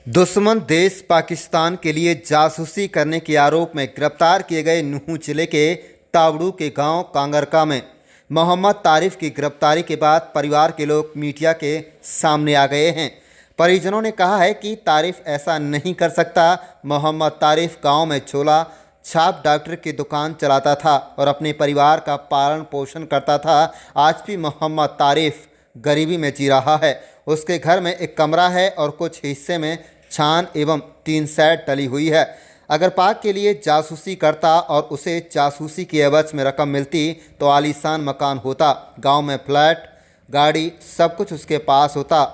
दुश्मन देश पाकिस्तान के लिए जासूसी करने के आरोप में गिरफ्तार किए गए नूंह जिले के तावड़ू के गांव कांगरका में मोहम्मद तारिफ की गिरफ्तारी के बाद परिवार के लोग मीडिया के सामने आ गए हैं। परिजनों ने कहा है कि तारिफ ऐसा नहीं कर सकता। मोहम्मद तारिफ गांव में छोला छाप डॉक्टर की दुकान चलाता था और अपने परिवार का पालन पोषण करता था। आज भी मोहम्मद तारिफ गरीबी में जी रहा है। उसके घर में एक कमरा है और कुछ हिस्से में छान एवं टीन सेट डली हुई है। अगर पाक के लिए जासूसी करता और उसे जासूसी की एवज में रकम मिलती तो आलीशान मकान होता, गांव में फ्लैट, गाड़ी, सब कुछ उसके पास होता।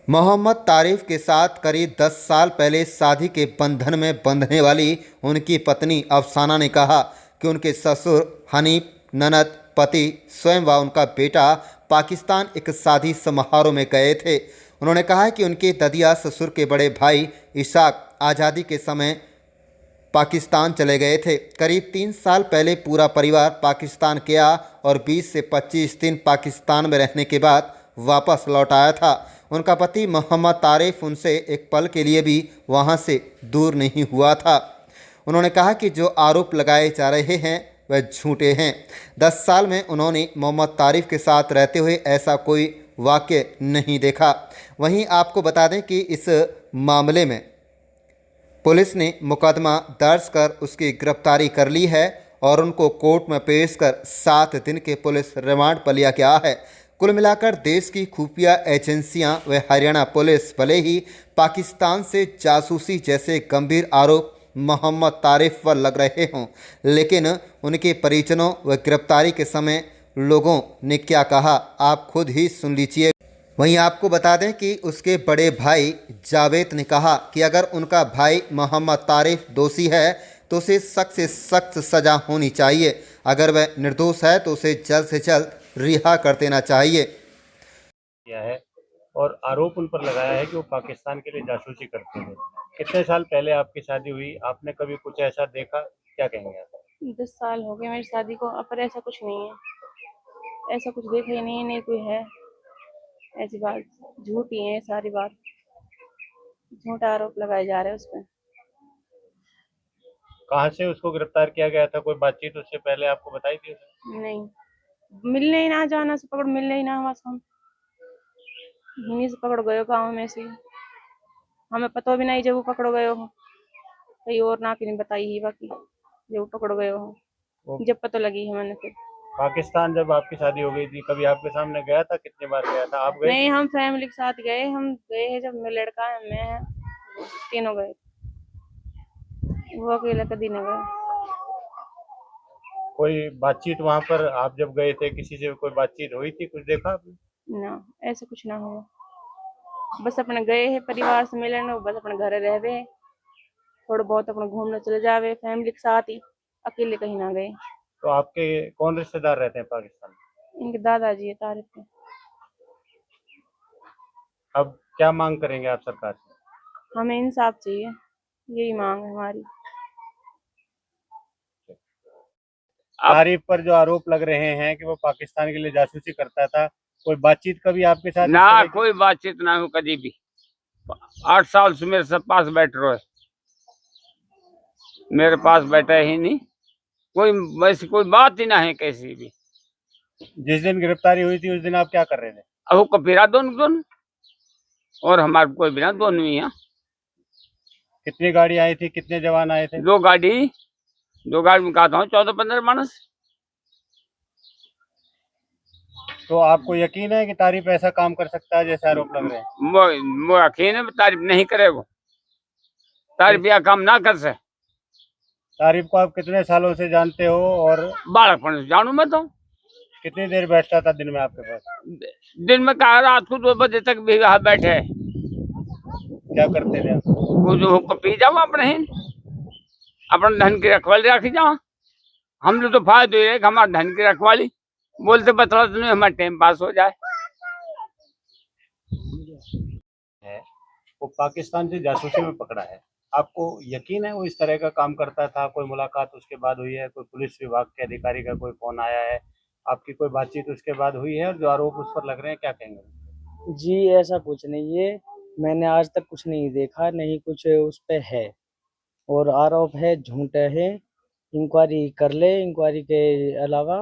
मोहम्मद तारिफ के साथ करीब 10 साल पहले शादी के बंधन में बंधने वाली उनकी पत्नी अफसाना ने कहा कि उनके ससुर हनीफ, ननद, पति स्वयं व उनका बेटा पाकिस्तान एक शादी समारोह में गए थे। उन्होंने कहा कि उनके ददिया ससुर के बड़े भाई इशाक आज़ादी के समय पाकिस्तान चले गए थे। करीब 3 साल पहले पूरा परिवार पाकिस्तान गया और 20 से 25 दिन पाकिस्तान में रहने के बाद वापस लौट आया था। उनका पति मोहम्मद तारिफ उनसे एक पल के लिए भी वहां से दूर नहीं हुआ था। उन्होंने कहा कि जो आरोप लगाए जा रहे हैं वह झूठे हैं। 10 साल में उन्होंने मोहम्मद तारिफ के साथ रहते हुए ऐसा कोई वाक़या नहीं देखा। वहीं आपको बता दें कि इस मामले में पुलिस ने मुकदमा दर्ज कर उसकी गिरफ्तारी कर ली है और उनको कोर्ट में पेश कर 7 दिन के पुलिस रिमांड पर लिया गया है। कुल मिलाकर देश की खुफिया एजेंसियां व हरियाणा पुलिस भले ही पाकिस्तान से जासूसी जैसे गंभीर आरोप मोहम्मद तारिफ पर लग रहे हों, लेकिन उनके परिजनों व गिरफ्तारी के समय लोगों ने क्या कहा आप खुद ही सुन लीजिए। वहीं आपको बता दें कि उसके बड़े भाई जावेद ने कहा कि अगर उनका भाई मोहम्मद तारिफ दोषी है तो उसे सख्त से सख्त सज़ा होनी चाहिए। अगर वह निर्दोष है तो उसे जल्द से जल्द रिहा कर देना चाहिए। किया है और आरोप उन पर लगाया है कि वो पाकिस्तान के लिए जासूसी करते थे। कितने साल पहले आपकी शादी हुई? आपने कभी कुछ ऐसा देखा? क्या कहेंगे आप? 10 साल हो गए मेरी शादी को, अब पर ऐसा कुछ नहीं है। ऐसा कुछ देखा ही नहीं, नहीं कोई है। ऐसी बात झूठी है, सारी बात झूठा आरोप लगाए जा रहे हैं उस पर। कहाँ से उसको गिरफ्तार किया गया था? कोई बातचीत उससे पहले आपको बताई थी उसने? नहीं, मिलने ही ना जाना से पकड़, मिलने ही ना हुआ हम यहीं से पकड़ गए गाँव में से। हमें पता भी नहीं जब वो पकड़ गए हो, कहीं और ना कि नहीं बताई ही बाकी जब वो पकड़ गए हो, वो जब पता लगी है मैंने फिर। पाकिस्तान जब आपकी शादी हो गई थी कभी आपके सामने गया था? कितनी बार गया था? आप गए नहीं, थे? हम फैमिली के साथ गए, हम गए हैं जब मेरा लड़का है, मैं, तीनों गए। वो अकेला कभी नहीं गए। कोई बातचीत वहां पर आप जब गए थे किसी से कोई बातचीत हुई थी? कुछ देखा आपने? ना, ऐसा कुछ ना हुआ। बस अपने गए हैं परिवार से मिलने, बस अपने घर रह गए, थोड़ा बहुत अपने घूमने चले जावे फैमिली के साथ ही, अकेले कहीं ना गए। तो आपके कौन रिश्तेदार रहते हैं पाकिस्तान में? इनके दादाजी है तारिफ के। अब क्या मांग करेंगे आप सरकार से? हमें इंसाफ चाहिए, यही मांग है हमारी। तारीफ पर जो आरोप लग रहे हैं कि वो पाकिस्तान के लिए जासूसी करता था, कोई बातचीत कभी आपके साथ ना कोई बातचीत ना हो कभी भी। 8 साल से मेरे सब पास बैठ रहे, मेरे पास बैठा ही नहीं, कोई वैसे कोई बात ही ना है कैसी भी। जिस दिन गिरफ्तारी हुई थी उस दिन आप क्या कर रहे थे? अब वो कपीरा दोनों दोनों और हमारे कोई बिना दोनों ही है। कितनी गाड़ी आई थी? कितने जवान आए थे? 2 गाड़ी में कहता हूँ 14-15 मानस। तो आपको यकीन है कि तारीफ ऐसा काम कर सकता है जैसे आरोप लग रहे हैं? वो यकीन है तारीफ नहीं करे, वो तारीफ यह काम ना कर से। तारीफ को आप कितने सालों से जानते हो और बालकपन से जानू मैं तो। कितनी देर बैठता था दिन में आपके पास? दिन में कहा रात को 2 बजे तक भी वहाँ बैठे। क्या करते थे आप? वो पी जाओ अपने ही, अपने धन की रखवाली रखी जाओ। हम लोग तो फायदे है हमारे धन की रखवाली, बोलते बतला तो नहीं हमारा टाइम पास हो जाए। है वो पाकिस्तान से जासूसी में पकड़ा है, आपको यकीन है वो इस तरह का काम करता था? कोई मुलाकात उसके बाद हुई है? कोई पुलिस विभाग के अधिकारी का कोई फोन आया है? आपकी कोई बातचीत उसके बाद हुई है? और जो आरोप उस पर लग रहे हैं क्या कहेंगे? जी, ऐसा कुछ नहीं है। मैंने आज तक कुछ नहीं देखा, नहीं कुछ उस पे है, और आरोप है झूठे हैं। इंक्वायरी कर ले, इंक्वायरी के अलावा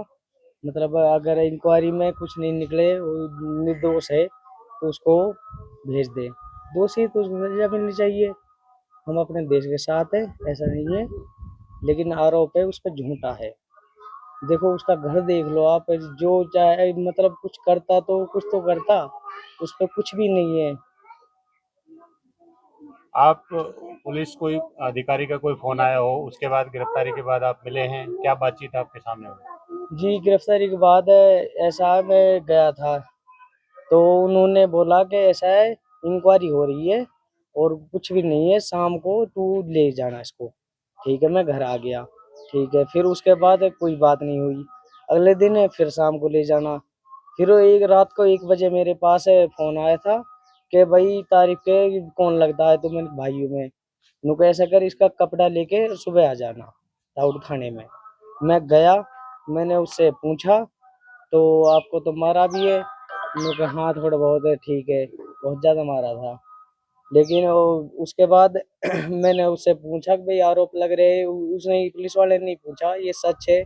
मतलब अगर इंक्वायरी में कुछ नहीं निकले, वो निर्दोष है तो उसको भेज दे। दोषी तो उसको सजा मिलनी चाहिए। हम अपने देश के साथ हैं, ऐसा नहीं है, लेकिन आरोप है उस पर झूठा है। देखो उसका घर देख लो आप, जो चाहे मतलब कुछ करता तो कुछ तो करता, उस पर कुछ भी नहीं है। आप पुलिस कोई अधिकारी का कोई फोन आया हो, उसके बाद गिरफ्तारी के बाद आप मिले हैं, क्या बातचीत आपके सामने हुई? जी, गिरफ्तारी के बाद ऐसा है, मैं गया था तो उन्होंने बोला कि ऐसा है, इंक्वायरी हो रही है और कुछ भी नहीं है, शाम को तू ले जाना इसको। ठीक है, मैं घर आ गया। ठीक है, फिर उसके बाद कोई बात नहीं हुई। अगले दिन फिर शाम को ले जाना। फिर वो एक रात को 1 बजे मेरे पास फोन आया था कि भाई तारीख के कौन लगता है तुम्हें भाइयों में। नुको ऐसा कर, इसका कपड़ा लेके सुबह आ जाना दाऊद थाने में। मैं गया, मैंने उससे पूछा तो आपको तो मारा भी है? मैंने कहा हाँ थोड़ा बहुत है, ठीक है, बहुत ज़्यादा मारा था। लेकिन वो उसके बाद मैंने उससे पूछा कि भाई आरोप लग रहे हैं, उसने पुलिस वाले ने नहीं पूछा ये सच है।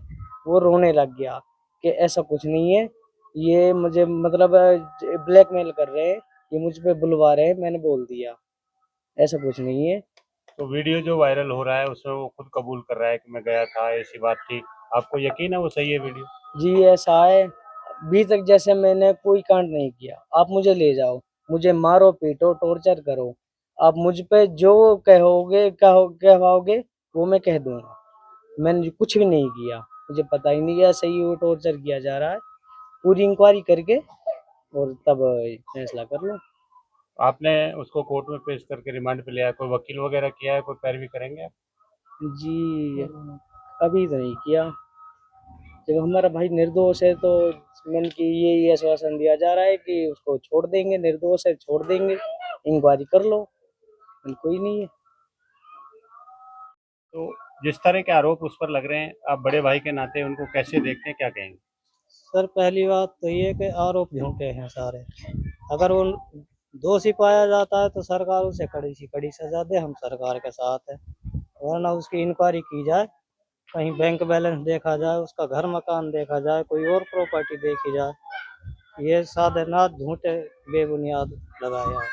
वो रोने लग गया कि ऐसा कुछ नहीं है, ये मुझे मतलब ब्लैकमेल कर रहे हैं, ये मुझ पे बुलवा रहे हैं। मैंने बोल दिया ऐसा कुछ नहीं है। तो वीडियो जो वायरल हो रहा है उसमें वो खुद कबूल कर रहा है कि मैं गया था, ऐसी बात थी। आपको यकीन है वो सही है वीडियो? जी ऐसा है, अभी तक जैसे मैंने कोई कांड नहीं किया। आप मुझे ले जाओ, मुझे मारो पीटो टॉर्चर करो, आप मुझ पे जो कहवाओगे वो मैं कह दूंगा। मैंने कुछ भी नहीं किया, मुझे पता ही नहीं है सही वो टॉर्चर किया जा रहा है। पूरी इंक्वायरी करके और तब फैसला कर लो। आपने उसको कोर्ट में पेश करके रिमांड पे लिया है, कोई वकील वगैरह किया है, कोई पैरवी करेंगे आप? जी अभी तो नहीं किया। जब हमारा भाई निर्दोष है तो मैंने कि ये आश्वासन दिया जा रहा है कि उसको छोड़ देंगे, निर्दोष है छोड़ देंगे, इंक्वायरी कर लो। कोई नहीं है। तो जिस तरह के आरोप उस पर लग रहे हैं, आप बड़े भाई के नाते उनको कैसे देखते हैं, क्या कहेंगे? सर पहली बात तो ये कि आरोप झूठे हैं सारे। अगर वो दोषी पाया जाता है तो सरकार उसे कड़ी से कड़ी सजा दे, हम सरकार के साथ है। वरना उसकी इंक्वायरी की जाए, कहीं बैंक बैलेंस देखा जाए, उसका घर मकान देखा जाए, कोई और प्रॉपर्टी देखी जाए। ये सादे नाथ झूठे बेबुनियाद लगाया है।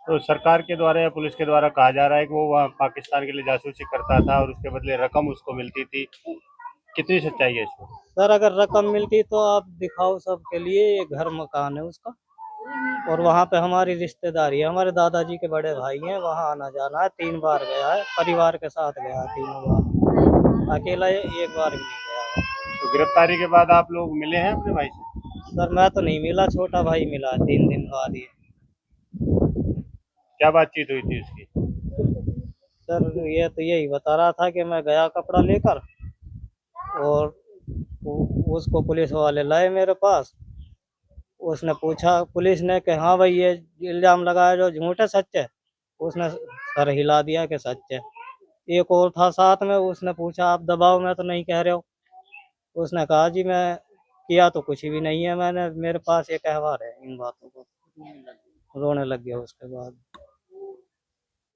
तो सरकार के द्वारा या पुलिस के द्वारा कहा जा रहा है कि वो वहाँ पाकिस्तान के लिए जासूसी करता था और उसके बदले रकम उसको मिलती थी। कितनी सच्चाई है इसमें? सर अगर रकम मिलती तो आप दिखाओ सबके लिए, ये घर मकान है उसका, और वहाँ पे हमारी रिश्तेदारी है, हमारे दादाजी के बड़े भाई हैं, वहाँ आना जाना है। 3 बार गया है, परिवार के साथ गया है 3 बार, अकेला ये 1 बार भी नहीं गया है। तो गिरफ्तारी के बाद आप लोग मिले हैं अपने भाई से? सर मैं तो नहीं मिला, छोटा भाई मिला 3 दिन बाद ही। क्या बातचीत हुई थी उसकी? सर ये तो यही बता रहा था कि मैं गया कपड़ा लेकर, और उसको पुलिस वाले लाए मेरे पास। उसने पूछा पुलिस ने कि हाँ भाई ये इल्जाम लगाया जो झूठ है सच है? उसने सर हिला दिया कि सच है। एक और था साथ में, उसने पूछा आप दबाव में तो नहीं कह रहे हो? उसने कहा जी मैं किया तो कुछ भी नहीं है, मैंने मेरे पास ये कहवा है इन बातों को। रोने लग गया उसके बाद।